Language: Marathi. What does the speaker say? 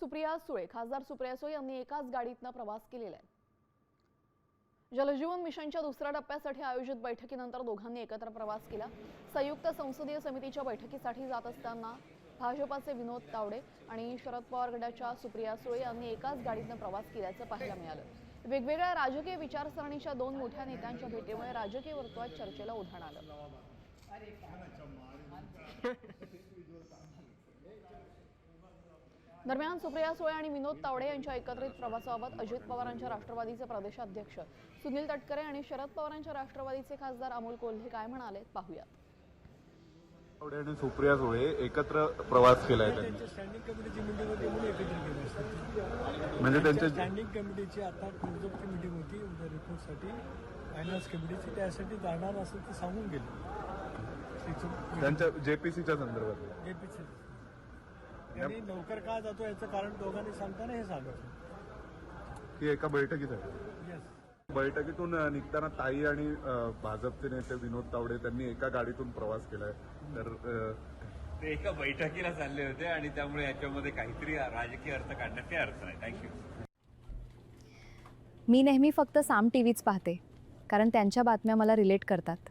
सुप्रिया सुळे खासदार सुप्रिया सुळे यांनी एकाच गाडीतनं प्रवास केलेला आहे। जलजीवन मिशनच्या दुसऱ्या टप्प्यासाठी आयोजित बैठकीनंतर दोघांनी एकत्र प्रवास केला। संयुक्त संसदीय समितीच्या बैठकीसाठी जात असताना भाजपाचे विनोद तावडे आणि शरद पवार गटाच्या सुप्रिया सुळे यांनी एकाच गाडीतनं प्रवास केल्याचं पाहायला मिळालं। वेगवेगळ्या राजकीय विचारसरणीच्या दोन मोठ्या नेत्यांच्या भेटीमुळे राजकीय वर्तुळात चर्चेला उधाण आलं। दरम्यान सुप्रिया सुळे आणि विनोद तावडे यांच्या एकत्रित प्रवासाबाबत अजित पवारांच्या राष्ट्रवादीचे प्रदेशाध्यक्ष सुनील तटकरे आणि शरद पवारांच्या राष्ट्रवादीचे खासदार अमोल कोल्हे काय म्हणाले पाहूयात। तावडे आणि सुप्रिया सुळे एकत्र प्रवास केलाय त्यांच्या स्टँडिंग कमिटीची मीटिंग होती म्हणून एकत्र केलं असतं। म्हणजे त्यांच्या स्टँडिंग कमिटीची आता क्लोजअपची मीटिंग होती उद्या रिपोर्टसाठी फायनान्स कमिटीची, त्यासाठी जाणार असेल ते सांगून गेले त्यांच्या जेपीसीच्या संदर्भात। जेपीसी आणि लवकर का जातो याचं कारण दोघांनी सांगताना हे सांगत की एका बैठकीसाठी येस बैठकीतून निघताना ताई आणि भाजपचे नेते विनोद तावडे त्यांनी एका गाडीतून प्रवास केलाय। तर ते एका बैठकीला चालले होते आणि त्यामुळे याच्यामध्ये काहीतरी राजकीय अर्थ काढण्यात काही अर्थ नाही। थँक्यू। मी नेहमी फक्त साम टीव्हीच पाहते, कारण त्यांच्या बातम्या मला रिलेट करतात।